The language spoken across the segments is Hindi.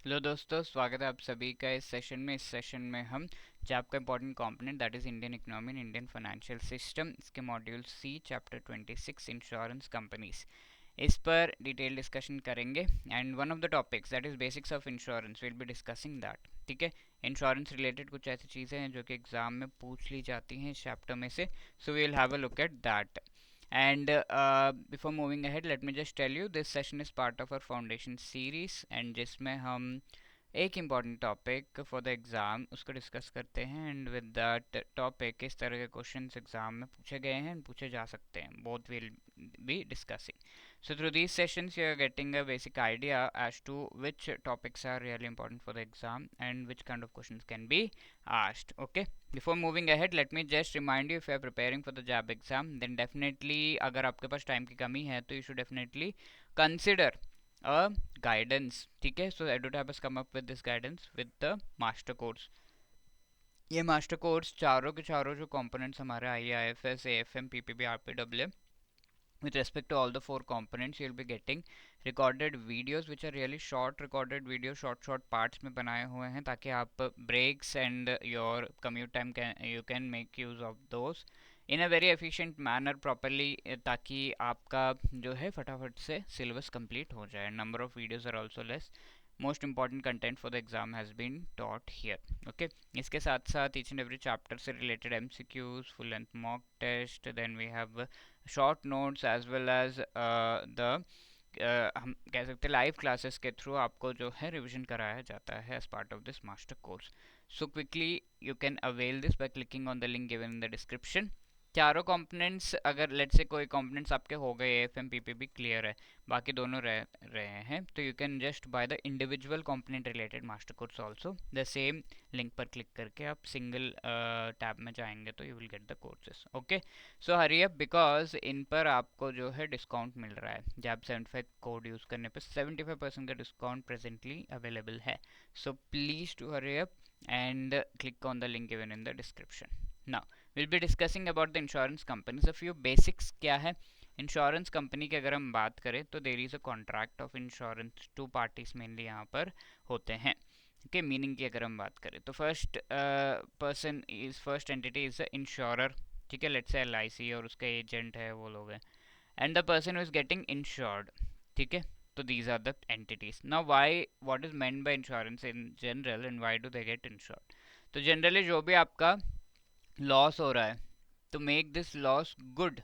हेलो दोस्तों, स्वागत है आप सभी का इस सेशन में। इस सेशन में हम जैप का important component that is Indian economy and Indian financial system, इसके मॉड्यूल सी चैप्टर 26 इंश्योरेंस कंपनीज, इस पर डिटेल डिस्कशन करेंगे। And one of the topics that is basics of insurance will be discussing that. ठीक है, इंश्योरेंस रिलेटेड कुछ ऐसी चीज़ें हैं जो कि एग्जाम में पूछ ली जाती हैं इस चैप्टर में से, so we will have a look at that. And before moving ahead, let me just tell you this session is part of our foundation series, and जिसमें हम एक important topic for the exam उसको डिस्कस करते हैं। एंड विद दैट टॉपिक किस तरह के क्वेश्चंस एग्जाम में पूछे गए हैं and पूछे जा सकते हैं, both will be discussing. So through these sessions you are getting a basic idea as to which topics are really important for the exam and which kind of questions can be asked. Okay, before moving ahead, let me just remind you, if you are preparing for the JAB exam, then definitely अगर आपके पास टाइम की कमी है तो you should definitely consider a guidance. ठीक है, so EduTab has come up with this guidance with the master course. ये मास्टर कोर्स चारों के चारों जो कंपोनेंट्स हमारे IAFS, AFM, PPB, RPWM, with respect to all the four components, you'll be getting recorded videos which are really short recorded videos, short parts में बनाए हुए हैं, ताकि आप breaks and your commute time you can make use of those in a very efficient manner properly, ताकि आपका जो है फटाफट से syllabus complete हो जाए. Number of videos are also less. Most important content for the exam has been taught here. Okay, इसके साथ साथ each and every chapter से related MCQs, full length mock test, then we have short notes as well as the हम कह सकते हैं लाइव क्लासेस के थ्रू आपको जो है रिवीजन कराया जाता है as part of this master course. So quickly you can avail this by clicking on the link given in the description. चारों कंपोनेंट्स, अगर लेट से कोई कंपोनेंट्स आपके हो गए, एफएम पीपीबी क्लियर है, बाकी दोनों रह रहे हैं, तो you can just by the individual component related master course also. The same link पर क्लिक करके आप सिंगल टैब में जाएंगे तो you will get the courses. Okay, so hurry up, because in पर आपको जो है डिस्काउंट मिल रहा है. जब 75 कोड यूज़ करने पर 75% का डिस्काउंट प्रेजेंटली अवेलेबल है. So please to hurry up and click on the link given in the description. Now will be discussing about the insurance companies. A few basics क्या है इंश्योरेंस कंपनी की. अगर हम बात करें तो there is a contract of insurance, two parties mainly यहाँ पर होते हैं. ओके, मीनिंग की अगर हम बात करें तो first person is first entity is the insurer. ठीक है, लेट्स से LIC और उसका एजेंट है, वो लोग हैं, and the person who is getting insured. ठीक है, तो these are the entities. Now why, what is meant by insurance in general and why do they get insured. तो जनरली जो भी आपका लॉस हो रहा है, to make this loss good,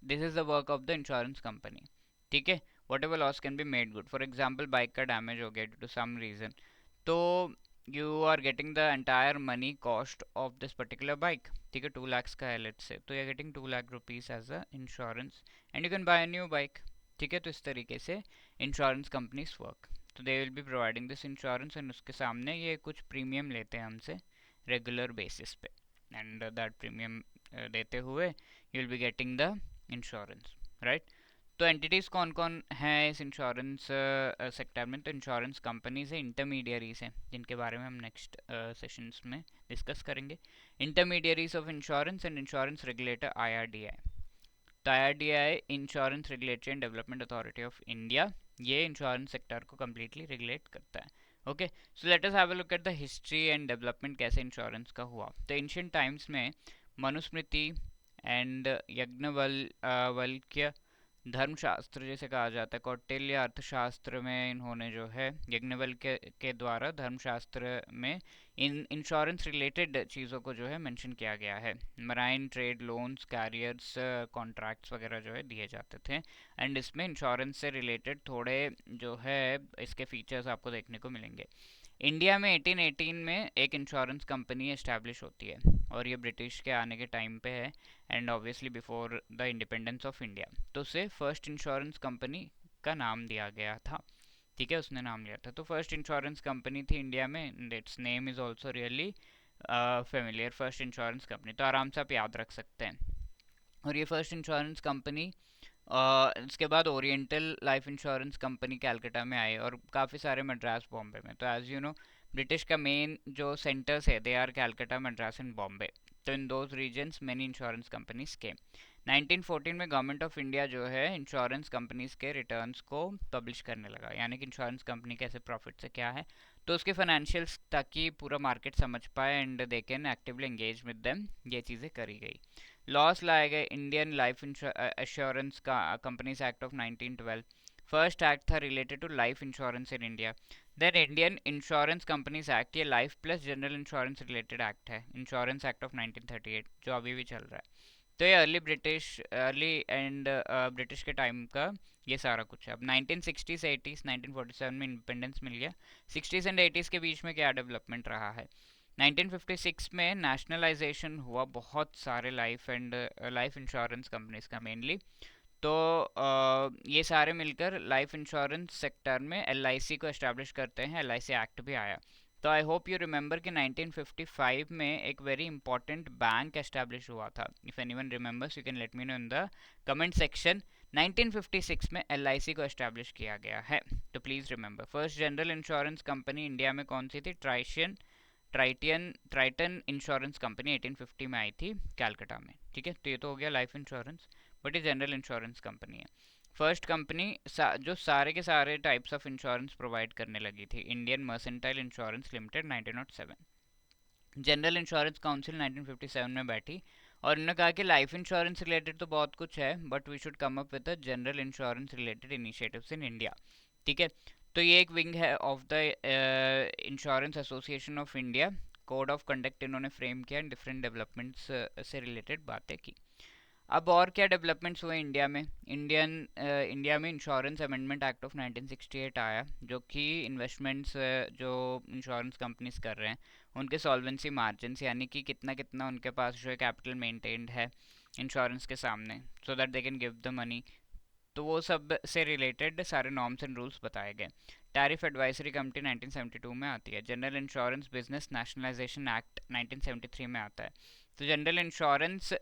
this is the work of the insurance company. ठीक है, whatever loss can be made good. For example, bike का डैमेज हो गया due to some reason, तो you are getting the entire money cost of this particular bike. ठीक है, 2 lakhs का है let's say, तो you are getting 2 lakh rupees as a insurance and you can buy a new bike. ठीक है, तो इस तरीके से insurance companies work. तो they will be providing this insurance and उसके सामने ये कुछ प्रीमियम लेते हैं हमसे रेगुलर बेसिस पे, एंड दैट प्रीमियम देते हुए you will be getting the insurance, right. तो एंटिटीज़ कौन कौन हैं इस इंश्योरेंस सेक्टर में. तो इंश्योरेंस कंपनीज हैं, इंटरमीडियरीज हैं, जिनके बारे में हम नेक्स्ट सेशंस में डिस्कस करेंगे. Intermediaries of insurance and insurance regulator IRDAI. तो IRDAI insurance regulatory and development authority of India, ये इंश्योरेंस सेक्टर को कम्प्लीटली रेगुलेट करता है. Okay, so let us have a look at the history and development, कैसे इंश्योरेंस का हुआ. तो एंशियंट टाइम्स में मनुस्मृति एंड यज्ञवल्क्य धर्मशास्त्र जैसे कहा जाता है, कौटिल्य अर्थशास्त्र में इन्होंने जो है यज्ञवल्क्य के द्वारा धर्मशास्त्र में इन इंश्योरेंस रिलेटेड चीज़ों को जो है मेंशन किया गया है. Marine trade loans, carriers, contracts वगैरह जो है दिए जाते थे, एंड इसमें इंश्योरेंस से रिलेटेड थोड़े जो है इसके फीचर्स आपको देखने को मिलेंगे. इंडिया में 1818 में एक इंश्योरेंस कंपनी एस्टैब्लिश होती है, और ये ब्रिटिश के आने के टाइम पे है, and obviously before the independence of India. तो उसे फर्स्ट इंश्योरेंस कंपनी का नाम दिया गया था. ठीक है, उसने नाम लिया था. तो फर्स्ट इंश्योरेंस कंपनी थी इंडिया में, it's name is also really familiar, first insurance company, तो आराम से आप याद रख सकते हैं. और ये फर्स्ट इंश्योरेंस कंपनी इसके बाद oriental life insurance company Calcutta में आई, और काफ़ी सारे मद्रास बॉम्बे में. तो एज यू नो, ब्रिटिश का मेन जो सेंटर्स है they are Calcutta, Madras and Bombay. तो in those regions many insurance companies came. 1914 में गवर्नमेंट ऑफ इंडिया जो है इंश्योरेंस कंपनीज के रिटर्न्स को पब्लिश करने लगा, यानी कि इंश्योरेंस कंपनी कैसे प्रॉफिट से क्या है, तो उसके फाइनेंशियल्स ताकि पूरा मार्केट समझ पाए and they can actively engage with them, ये चीज़ें करी गई। लॉस लाए गए इंडियन लाइफ इंश्योरेंस का companies act of 1912। First act था related to life insurance in India. Then Indian insurance companies act, ये life plus general insurance related act है, इंश्योरेंस एक्ट ऑफ 1938 जो अभी भी चल रहा है। तो ये अर्ली एंड ब्रिटिश के टाइम का ये सारा कुछ है। अब 1960 से 80s, 1947 में इंडिपेंडेंस मिल गया, 60s एंड 80s के बीच में क्या डेवलपमेंट रहा है। 1956 में नेशनलाइजेशन हुआ बहुत सारे लाइफ इंश्योरेंस कंपनीज का मेनली। तो ये सारे मिलकर लाइफ इंश्योरेंस सेक्टर में LIC को एस्टेब्लिश करते हैं, LIC एक्ट भी आया। तो आई होप यू रिमेंबर कि 1955 में एक वेरी इंपॉर्टेंट बैंक एस्टेब्लिश हुआ था। If anyone remembers you can let me know in the comment section. 1956 में LIC को एस्टेब्लिश किया गया है, तो please remember. First general insurance company India में कौन सी थी? ट्राइटन इंश्योरेंस कंपनी 1850 में आई थी कैलकाटा में। ठीक है, तो ये तो हो गया लाइफ इंश्योरेंस, बट ये जनरल इंश्योरेंस कंपनी है। फर्स्ट कंपनी जो सारे के सारे टाइप्स ऑफ इंश्योरेंस प्रोवाइड करने लगी थी, Indian mercantile insurance limited 1907। General insurance council 1957 में बैठी और उन्होंने कहा कि लाइफ इंश्योरेंस रिलेटेड तो बहुत कुछ है, but we should come up with a general insurance related initiatives in India. ठीक है, तो ये एक विंग है of the Insurance Association of India. Code of conduct इन्होंने फ्रेम किया, डिफरेंट डेवलपमेंट्स से रिलेटेड बातें की। अब और क्या डेवलपमेंट्स हुए इंडिया में इंश्योरेंस अमेंडमेंट एक्ट ऑफ 1968 आया, जो कि इन्वेस्टमेंट्स जो इंश्योरेंस कंपनीज कर रहे हैं उनके सॉल्वेंसी मार्जिन्स, यानी कि कितना कितना उनके पास जो है कैपिटल मेंटेन्ड है इंश्योरेंस के सामने, so that they can give the money. तो वो सब से रिलेटेड सारे नॉर्म्स एंड रूल्स बताए गए। टैरिफ एडवाइजरी कमेटी 1972 में आती है। General insurance business nationalisation act 1973 में आता है। तो जनरल इंश्योरेंस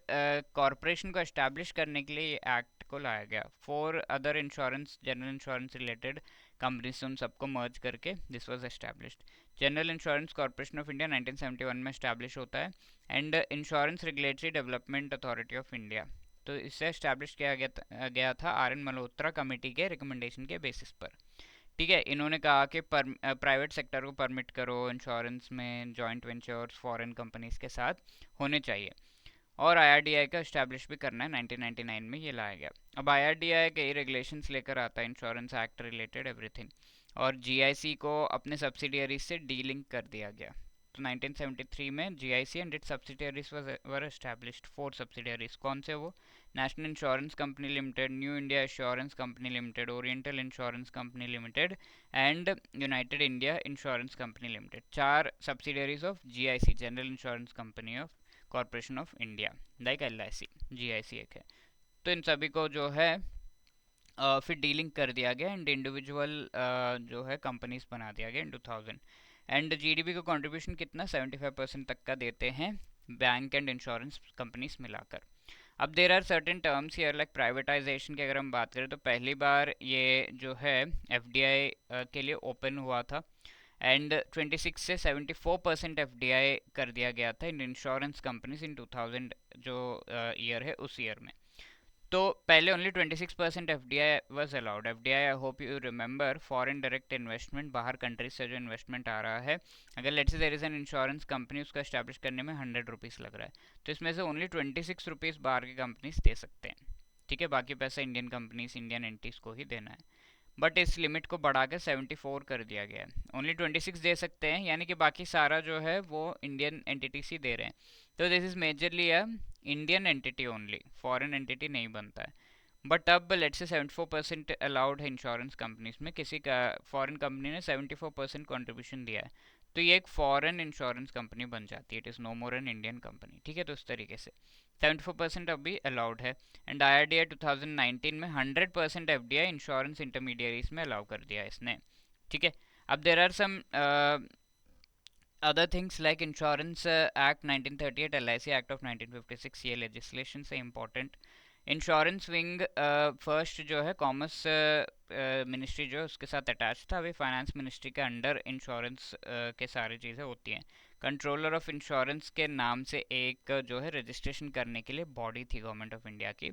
कॉरपोरेशन को एस्टैब्लिश करने के लिए ये एक्ट को लाया गया। 4 other insurance general insurance related companies उन सबको मर्ज करके this was established. General insurance corporation of India 1971 में एस्टैब्लिश होता है and insurance regulatory development authority of India. तो इसे एस्टैब्लिश किया गया था RN मल्होत्रा कमेटी के रिकमेंडेशन के बेसिस पर। ठीक है, इन्होंने कहा कि प्राइवेट सेक्टर को परमिट करो इंश्योरेंस में, जॉइंट वेंचर्स फॉरेन कंपनीज के साथ होने चाहिए, और IRDAI का इस्टेब्लिश भी करना है। 1999 में ये लाया गया। अब IRDAI कई रेगुलेशंस लेकर आता है, इंश्योरेंस एक्ट रिलेटेड एवरीथिंग, और GIC को अपने सब्सिडियरीज से डीलिंक कर दिया गया। तो 1973 में GIC and it's subsidiaries were established. 4 subsidiaries कौन से वो? National insurance company limited, new India assurance company limited, oriental insurance company limited and United India insurance company limited. 4 subsidiaries of GIC, general insurance company of corporation of India, like LIC। GIC एक है। तो इन सभी को जो है फिर डीलिंग कर दिया गया एंड इंडिविजुअल जो है कंपनीज बना दिया गया इन 2000। एंड GDP का कंट्रीब्यूशन कितना? 75% तक का देते हैं बैंक एंड इंश्योरेंस कंपनीज मिलाकर। अब there are certain terms here like privatisation की अगर हम बात करें तो पहली बार ये जो है FDI के लिए ओपन हुआ था एंड 26 से 74% FDI कर दिया गया था इन इंश्योरेंस कंपनीज इन 2000 जो ईयर है उस ईयर में। तो पहले only 26% FDI was allowed. FDI I hope you remember, foreign direct investment, बाहर कंट्रीज से जो इन्वेस्टमेंट आ रहा है। अगर let's say there is an insurance company, उसको एस्टैब्लिश करने में 100 रुपीज़ लग रहा है, तो इसमें से ओनली 26 रुपीज़ बाहर की कंपनीज दे सकते हैं। ठीक है, बाकी पैसा इंडियन कंपनीज, इंडियन एंटिटीज को ही देना है। बट इस लिमिट को बढ़ाकर 74 कर दिया गया है। ओनली 26 दे सकते हैं, यानी कि बाकी सारा जो है वो इंडियन एंटिटीज ही दे रहे हैं। तो this is majorly a Indian entity only, foreign entity नहीं बनता है। बट अब लेट्स से 74% अलाउड है इंश्योरेंस कंपनीज में, किसी का फॉरेन कंपनी ने 74% कॉन्ट्रीब्यूशन दिया है, तो ये एक फॉरेन इंश्योरेंस कंपनी बन जाती है। It is no more an Indian company. ठीक है, तो इस तरीके से 74% अभी अलाउड है। एंड IRDAI 2019 में 100% FDI इंश्योरेंस इंटरमीडियरीज में अलाउ कर दिया इसने। ठीक है, अब there are some other things like insurance act 1938, LIC act of 1956, ये लेजिस्लेशन से इम्पोर्टेंट इंश्योरेंस विंग फर्स्ट जो है कॉमर्स मिनिस्ट्री जो है उसके साथ अटैच था, अभी फाइनेंस मिनिस्ट्री के अंडर इंश्योरेंस के सारी चीज़ें होती हैं। कंट्रोलर ऑफ इंश्योरेंस के नाम से एक जो है रजिस्ट्रेशन करने के लिए बॉडी थी गवर्नमेंट ऑफ इंडिया की।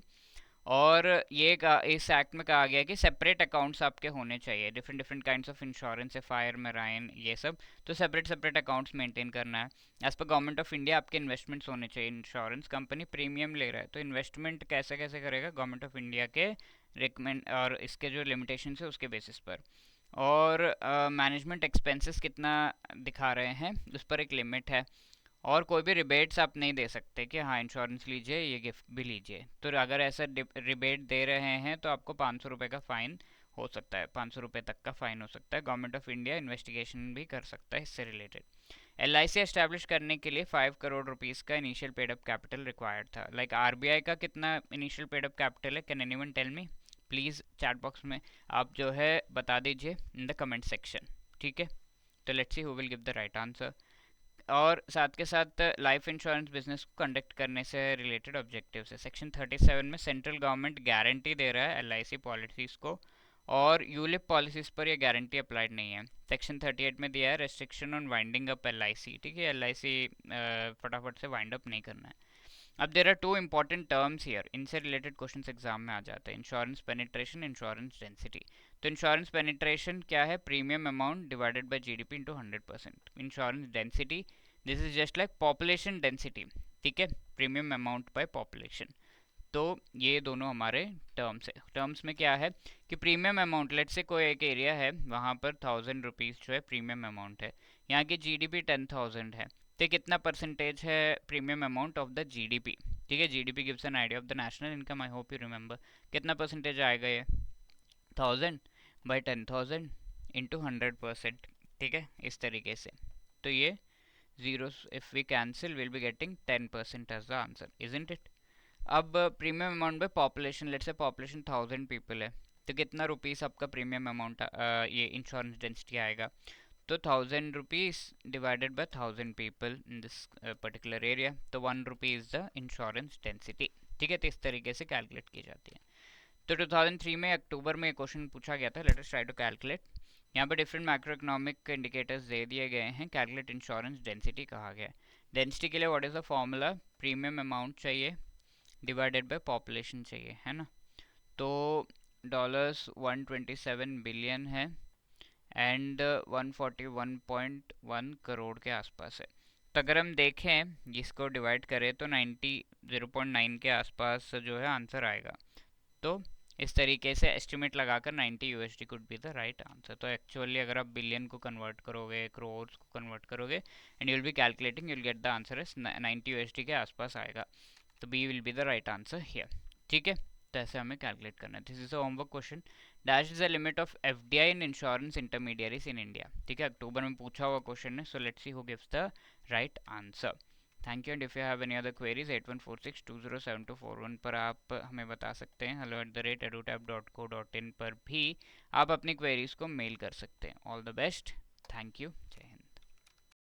और ये इस एक्ट में कहा गया है कि सेपरेट अकाउंट्स आपके होने चाहिए, different different kinds of insurance है, फायर मेराइन ये सब, तो सेपरेट सेपरेट अकाउंट्स मेंटेन करना है। As per government of India आपके इन्वेस्टमेंट्स होने चाहिए। इंश्योरेंस कंपनी प्रीमियम ले रहा है तो इन्वेस्टमेंट कैसे कैसे करेगा गवर्नमेंट ऑफ इंडिया के रिकमेंड और इसके जो लिमिटेशन है उसके बेसिस पर। और मैनेजमेंट एक्सपेंसेस कितना दिखा रहे हैं उस पर एक लिमिट है। और कोई भी रिबेट्स आप नहीं दे सकते कि हाँ इंश्योरेंस लीजिए ये गिफ्ट भी लीजिए, तो अगर ऐसा रिबेट दे रहे हैं तो आपको 500 रुपये का फ़ाइन हो सकता है, 500 रुपये तक का फ़ाइन हो सकता है। गवर्नमेंट ऑफ इंडिया इन्वेस्टिगेशन भी कर सकता है इससे रिलेटेड। LIC एस्टेब्लिश करने के लिए 5 करोड़ रुपीज़ का initial paid up capital required था। लाइक RBI का कितना इनिशियल पेड अप कैपिटल है, can anyone tell me please? Chat box में आप जो है बता दीजिए इन द कमेंट सेक्शन, ठीक है? तो let's see who will give the right answer. और साथ के साथ लाइफ इंश्योरेंस बिजनेस को कंडक्ट करने से रिलेटेड ऑब्जेक्टिव्स है। सेक्शन 37 में सेंट्रल गवर्नमेंट गारंटी दे रहा है LIC पॉलिसीज़ को, और यूलिप पॉलिसीज़ पर यह गारंटी अप्लाइड नहीं है। सेक्शन 38 में दिया है restriction on winding up LIC, ठीक है? LIC फटाफट से वाइंड अप नहीं करना है। अब there are two important terms here, इनसे रिलेटेड क्वेश्चन एग्जाम में आ जाते हैं। Insurance penetration, insurance density. तो इंश्योरेंस पेनिट्रेशन क्या है? Premium amount divided by GDP into 100%। Insurance density, this is just like population density, ठीक है? Premium amount by population. तो ये दोनों हमारे टर्म्स है। टर्म्स में क्या है कि प्रीमियम अमाउंट, लेट से कोई एक एरिया है वहाँ पर 1000 रुपीज़ जो है प्रीमियम अमाउंट है, यहाँ की GDP 10,000 है, तो कितना परसेंटेज है premium amount of the GDP? ठीक है, GDP gives an idea of the national income, I hope you remember. कितना परसेंटेज आएगा ये? 1000/10,000 इंटू 100%, ठीक है? इस तरीके से। तो ये zeros if we cancel we'll be getting 10% as the answer, isn't it? अब premium amount by population, let's say population 1000 people है, तो कितना रुपीस आपका प्रीमियम अमाउंट ये इंश्योरेंस डेंसिटी आएगा? तो 1000 rupees divided by 1000 people in this particular area, तो 1 रुपी इज द इंश्योरेंस डेंसिटी, ठीक है? तो इस तरीके से कैलकुलेट की जाती है। तो 2003 में अक्टूबर में क्वेश्चन पूछा गया था, let us try to calculate. यहाँ पर डिफरेंट मैक्रो इकोनॉमिक इंडिकेटर्स दे दिए गए हैं, कैलकुलेट इंश्योरेंस डेंसिटी कहा गया है। डेंसिटी के लिए what is the formula? Premium amount चाहिए डिवाइडेड बाय पॉपुलेशन चाहिए, है ना? तो $127 बिलियन है एंड 141.1 करोड़ के आसपास है। तो अगर हम देखें जिसको डिवाइड करें तो 0.9 के आसपास जो है आंसर आएगा। तो इस तरीके से एस्टिमेट लगाकर 90 USD could be the right answer. तो एक्चुअली अगर आप बिलियन को कन्वर्ट करोगे, क्रोर्स को कन्वर्ट करोगे and you will be calculating, you will get the answer is 90 USD के आसपास आएगा। तो B will be the right answer here, ठीक है? तो ऐसे हमें कैलकुलेट करना है। This is a homework question. Dash is the limit of FDI in insurance intermediaries in India, ठीक है? अक्टूबर में पूछा हुआ क्वेश्चन है, so let's see who gives the right answer. Thank you, and if you have any other queries 8146207241 पर आप हमें बता सकते हैं। hello@edutap.co.in पर भी आप अपनी क्वेरीज को मेल कर सकते हैं। All the best, thank you, जय हिंद।